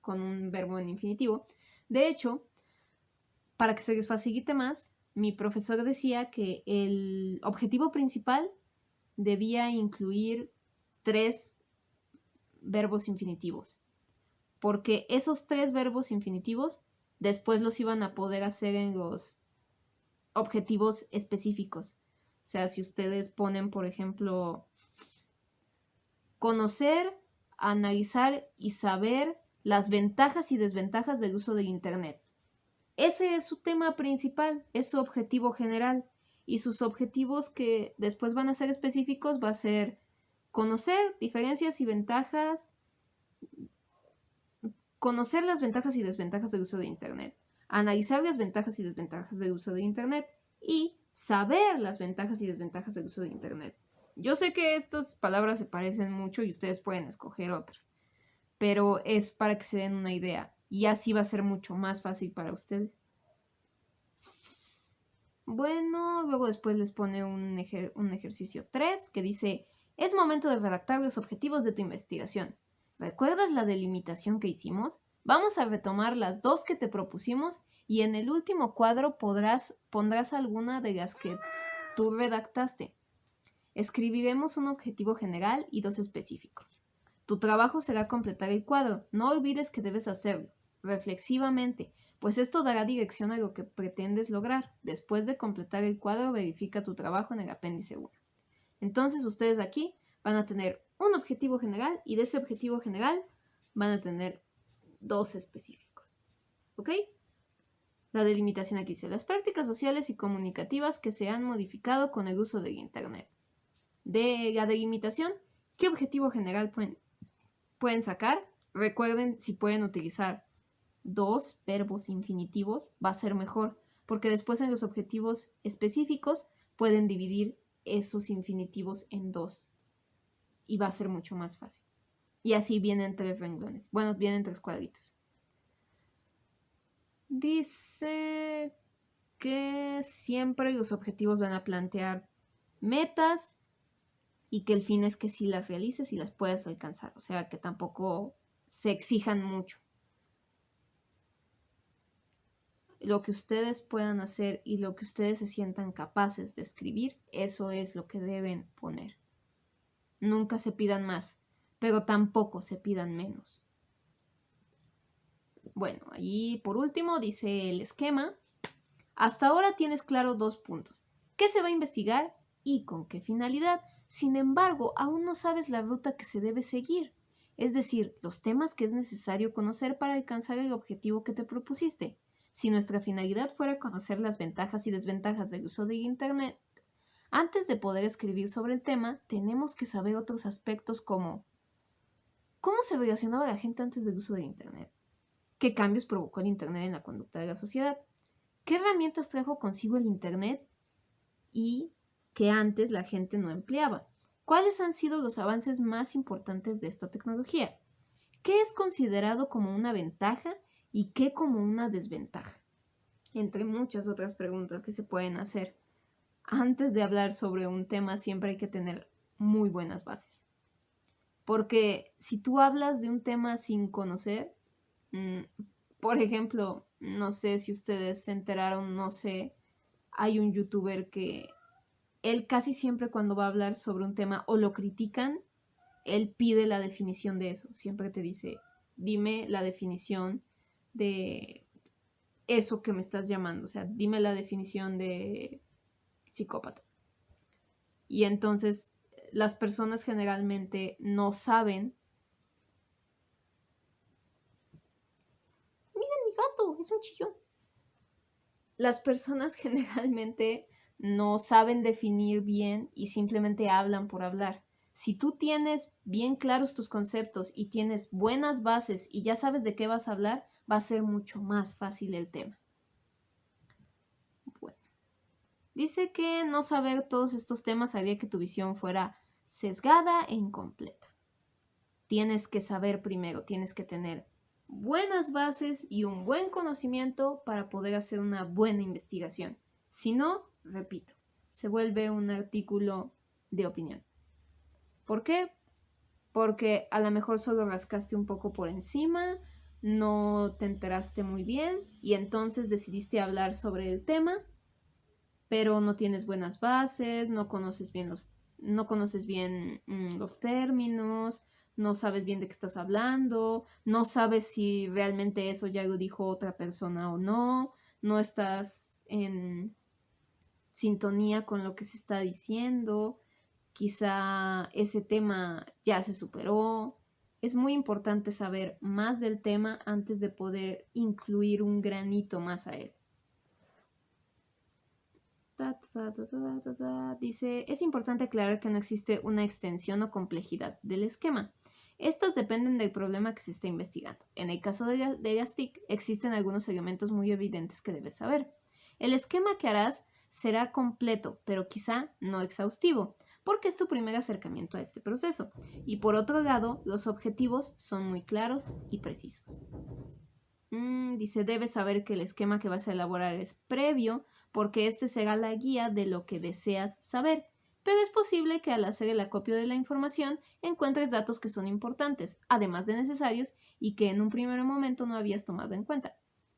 con un verbo en infinitivo. De hecho, para que se les facilite más, mi profesor decía que el objetivo principal debía incluir 3 verbos infinitivos, porque esos 3 verbos infinitivos después los iban a poder hacer en los objetivos específicos. O sea, si ustedes ponen, por ejemplo, conocer, analizar y saber las ventajas y desventajas del uso de Internet. Ese es su tema principal, es su objetivo general. Y sus objetivos que después van a ser específicos va a ser conocer diferencias y ventajas, conocer las ventajas y desventajas del uso de Internet, analizar las ventajas y desventajas del uso de Internet y saber las ventajas y desventajas del uso de Internet. Yo sé que estas palabras se parecen mucho y ustedes pueden escoger otras, pero es para que se den una idea y así va a ser mucho más fácil para ustedes. Bueno, luego después les pone un ejercicio 3 que dice, es momento de redactar los objetivos de tu investigación. ¿Recuerdas la delimitación que hicimos? Vamos a retomar las 2 que te propusimos y en el último cuadro pondrás alguna de las que tú redactaste. Escribiremos un objetivo general y 2 específicos. Tu trabajo será completar el cuadro. No olvides que debes hacerlo reflexivamente, pues esto dará dirección a lo que pretendes lograr. Después de completar el cuadro, verifica tu trabajo en el apéndice 1. Entonces ustedes aquí van a tener un objetivo general y de ese objetivo general van a tener 2 específicos. ¿Ok? La delimitación aquí dice las prácticas sociales y comunicativas que se han modificado con el uso del Internet. De la delimitación, ¿qué objetivo general pueden sacar? Recuerden, si pueden utilizar 2 verbos infinitivos, va a ser mejor, porque después en los objetivos específicos pueden dividir esos infinitivos en 2 y va a ser mucho más fácil. Y así vienen 3 renglones. Bueno, vienen 3 cuadritos. Dice que siempre los objetivos van a plantear metas y que el fin es que sí las realices y las puedas alcanzar. O sea, que tampoco se exijan mucho. Lo que ustedes puedan hacer y lo que ustedes se sientan capaces de escribir, eso es lo que deben poner. Nunca se pidan más, pero tampoco se pidan menos. Bueno, allí por último dice el esquema. Hasta ahora tienes claro 2 puntos. ¿Qué se va a investigar y con qué finalidad? Sin embargo, aún no sabes la ruta que se debe seguir, es decir, los temas que es necesario conocer para alcanzar el objetivo que te propusiste. Si nuestra finalidad fuera conocer las ventajas y desventajas del uso de Internet, antes de poder escribir sobre el tema, tenemos que saber otros aspectos como ¿cómo se relacionaba la gente antes del uso de Internet? ¿Qué cambios provocó el Internet en la conducta de la sociedad? ¿Qué herramientas trajo consigo el Internet y que antes la gente no empleaba? ¿Cuáles han sido los avances más importantes de esta tecnología? ¿Qué es considerado como una ventaja y qué como una desventaja? Entre muchas otras preguntas que se pueden hacer. Antes de hablar sobre un tema siempre hay que tener muy buenas bases. Porque si tú hablas de un tema sin conocer, por ejemplo, no sé si ustedes se enteraron, no sé, hay un youtuber que él casi siempre cuando va a hablar sobre un tema o lo critican, él pide la definición de eso. Siempre te dice, dime la definición de eso que me estás llamando. O sea, dime la definición de psicópata. Y entonces las personas generalmente no saben. Miren mi gato, es un chillón. Las personas generalmente no saben definir bien y simplemente hablan por hablar. Si tú tienes bien claros tus conceptos y tienes buenas bases y ya sabes de qué vas a hablar, va a ser mucho más fácil el tema. Bueno, dice que no saber todos estos temas haría que tu visión fuera sesgada e incompleta. Tienes que saber primero, tienes que tener buenas bases y un buen conocimiento para poder hacer una buena investigación. Si no, repito, se vuelve un artículo de opinión. ¿Por qué? Porque a lo mejor solo rascaste un poco por encima, no te enteraste muy bien y entonces decidiste hablar sobre el tema, pero no tienes buenas bases, no conoces bien los términos, no sabes bien de qué estás hablando, no sabes si realmente eso ya lo dijo otra persona o no, no estás en sintonía con lo que se está diciendo, quizá ese tema ya se superó. Es muy importante saber más del tema antes de poder incluir un granito más a él. Dice, es importante aclarar que no existe una extensión o complejidad del esquema. Estas dependen del problema que se está investigando. En el caso de Elastic, existen algunos elementos muy evidentes que debes saber. El esquema que harás será completo, pero quizá no exhaustivo, porque es tu primer acercamiento a este proceso. Y por otro lado, los objetivos son muy claros y precisos. Dice, debes saber que el esquema que vas a elaborar es previo, porque este será la guía de lo que deseas saber, pero es posible que al hacer el acopio de la información encuentres datos que son importantes, además de necesarios, y que en un primer momento no habías tomado en cuenta.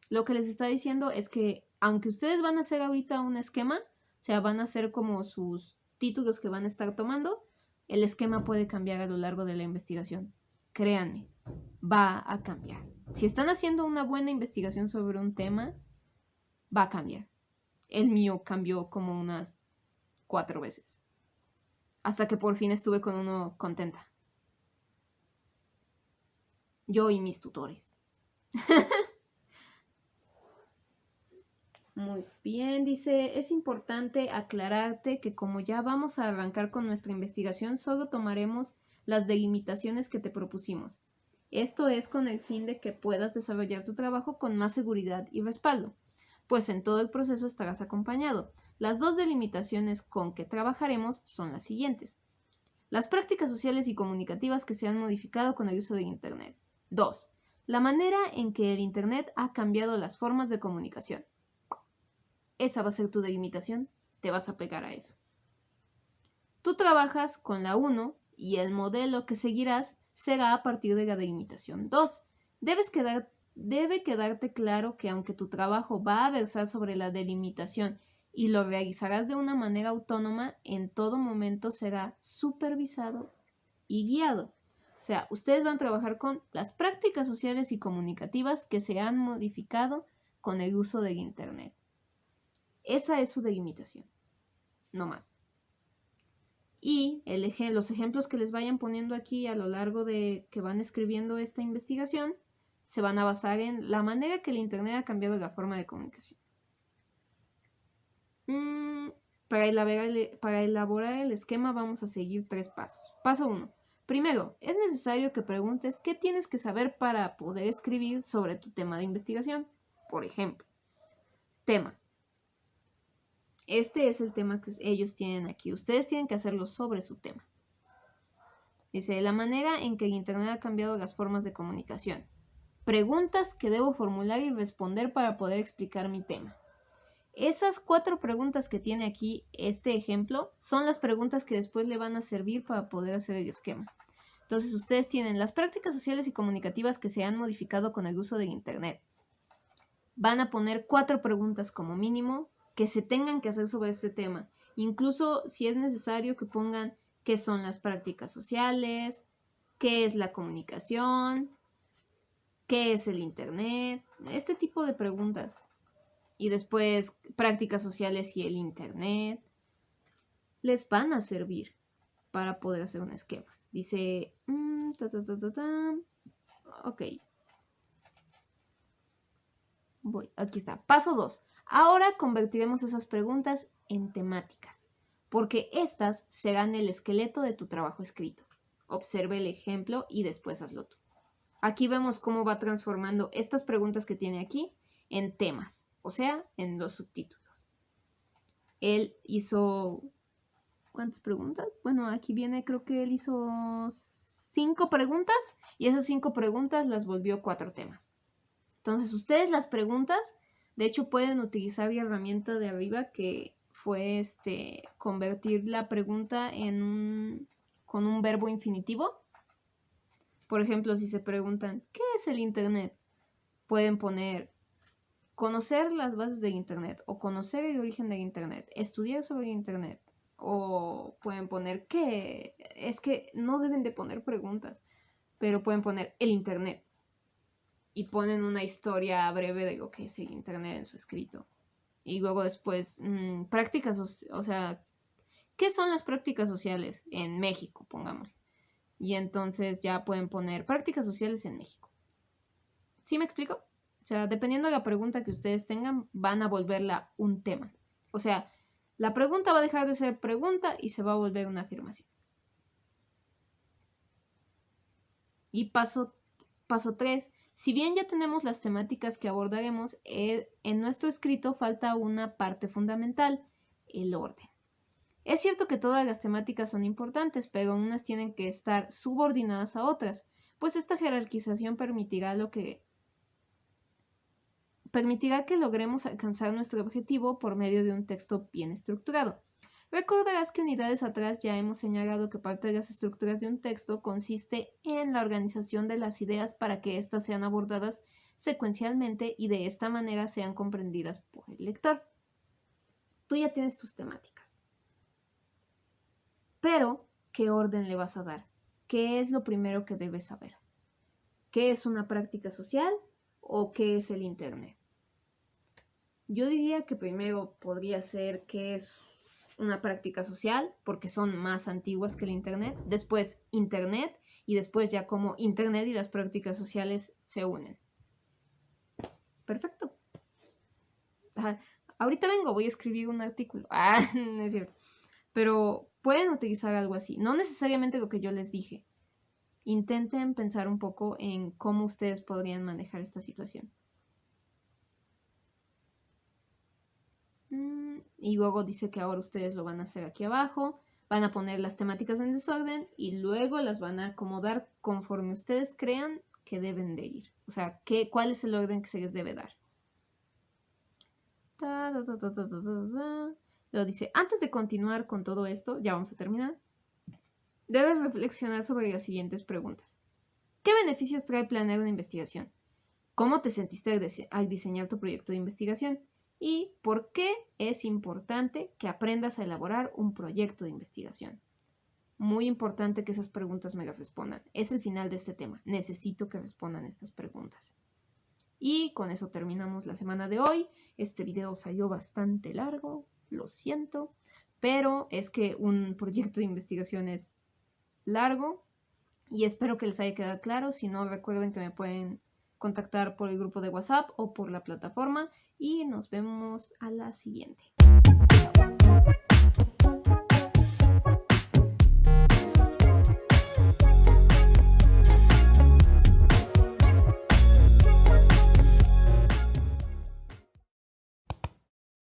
Lo que les está diciendo es que, aunque ustedes van a hacer ahorita un esquema, o sea, van a hacer como sus títulos que van a estar tomando, el esquema puede cambiar a lo largo de la investigación. Créanme, va a cambiar. Si están haciendo una buena investigación sobre un tema, va a cambiar. El mío cambió como unas 4 veces. Hasta que por fin estuve con uno contenta. Yo y mis tutores. Muy bien, dice, es importante aclararte que como ya vamos a arrancar con nuestra investigación, solo tomaremos las delimitaciones que te propusimos. Esto es con el fin de que puedas desarrollar tu trabajo con más seguridad y respaldo, pues en todo el proceso estarás acompañado. Las 2 delimitaciones con que trabajaremos son las siguientes. Las prácticas sociales y comunicativas que se han modificado con el uso de Internet. 2. La manera en que el Internet ha cambiado las formas de comunicación. Esa va a ser tu delimitación, te vas a pegar a eso. Tú trabajas con la 1 y el modelo que seguirás será a partir de la delimitación 2. Debe quedarte claro que aunque tu trabajo va a versar sobre la delimitación y lo realizarás de una manera autónoma, en todo momento será supervisado y guiado. O sea, ustedes van a trabajar con las prácticas sociales y comunicativas que se han modificado con el uso del Internet. Esa es su delimitación, no más. Y los ejemplos que les vayan poniendo aquí a lo largo de que van escribiendo esta investigación se van a basar en la manera que el Internet ha cambiado la forma de comunicación. Para elaborar el esquema vamos a seguir 3 pasos. Paso 1. Primero, es necesario que preguntes qué tienes que saber para poder escribir sobre tu tema de investigación. Por ejemplo, tema. Este es el tema que ellos tienen aquí. Ustedes tienen que hacerlo sobre su tema. Dice, la manera en que el Internet ha cambiado las formas de comunicación. Preguntas que debo formular y responder para poder explicar mi tema. Esas 4 preguntas que tiene aquí este ejemplo son las preguntas que después le van a servir para poder hacer el esquema. Entonces ustedes tienen las prácticas sociales y comunicativas que se han modificado con el uso del Internet. Van a poner 4 preguntas como mínimo que se tengan que hacer sobre este tema. Incluso si es necesario que pongan qué son las prácticas sociales, qué es la comunicación, qué es el Internet, este tipo de preguntas. Y después prácticas sociales y el Internet les van a servir para poder hacer un esquema. Dice, ok. Aquí está. Paso 2. Ahora convertiremos esas preguntas en temáticas, porque estas serán el esqueleto de tu trabajo escrito. Observe el ejemplo y después hazlo tú. Aquí vemos cómo va transformando estas preguntas que tiene aquí en temas, o sea, en los subtítulos. Él hizo... ¿Cuántas preguntas? Bueno, aquí viene, creo que él hizo 5 preguntas y esas 5 preguntas las volvió 4 temas. Entonces, ustedes las preguntas, de hecho, pueden utilizar la herramienta de arriba que fue convertir la pregunta con un verbo infinitivo. Por ejemplo, si se preguntan, ¿qué es el Internet? Pueden poner conocer las bases del Internet o conocer el origen del Internet, estudiar sobre el Internet. O pueden poner ¿qué? Es que no deben de poner preguntas, pero pueden poner el Internet. Y ponen una historia breve de lo que es el Internet en su escrito. Y luego después, prácticas, o sea, ¿qué son las prácticas sociales en México? Pongamos. Y entonces ya pueden poner prácticas sociales en México. ¿Sí me explico? O sea, dependiendo de la pregunta que ustedes tengan, van a volverla un tema. O sea, la pregunta va a dejar de ser pregunta y se va a volver una afirmación. Y paso 3. Si bien ya tenemos las temáticas que abordaremos, en nuestro escrito falta una parte fundamental, el orden. Es cierto que todas las temáticas son importantes, pero unas tienen que estar subordinadas a otras, pues esta jerarquización permitirá que logremos alcanzar nuestro objetivo por medio de un texto bien estructurado. Recordarás que unidades atrás ya hemos señalado que parte de las estructuras de un texto consiste en la organización de las ideas para que éstas sean abordadas secuencialmente y de esta manera sean comprendidas por el lector. Tú ya tienes tus temáticas. Pero, ¿qué orden le vas a dar? ¿Qué es lo primero que debes saber? ¿Qué es una práctica social o qué es el Internet? Yo diría que primero podría ser qué es una práctica social, porque son más antiguas que el Internet. Después Internet y después ya como Internet y las prácticas sociales se unen. Perfecto. Ahorita voy a escribir un artículo. No es cierto. Pero pueden utilizar algo así. No necesariamente lo que yo les dije. Intenten pensar un poco en cómo ustedes podrían manejar esta situación. Y luego dice que ahora ustedes lo van a hacer aquí abajo. Van a poner las temáticas en desorden y luego las van a acomodar conforme ustedes crean que deben de ir. O sea, ¿cuál es el orden que se les debe dar? Luego dice, antes de continuar con todo esto, ya vamos a terminar, debes reflexionar sobre las siguientes preguntas. ¿Qué beneficios trae planear una investigación? ¿Cómo te sentiste al diseñar tu proyecto de investigación? ¿Y por qué es importante que aprendas a elaborar un proyecto de investigación? Muy importante que esas preguntas me las respondan. Es el final de este tema. Necesito que respondan estas preguntas. Y con eso terminamos la semana de hoy. Este video salió bastante largo, lo siento, pero es que un proyecto de investigación es largo y espero que les haya quedado claro. Si no, recuerden que me pueden contactar por el grupo de WhatsApp o por la plataforma y nos vemos a la siguiente.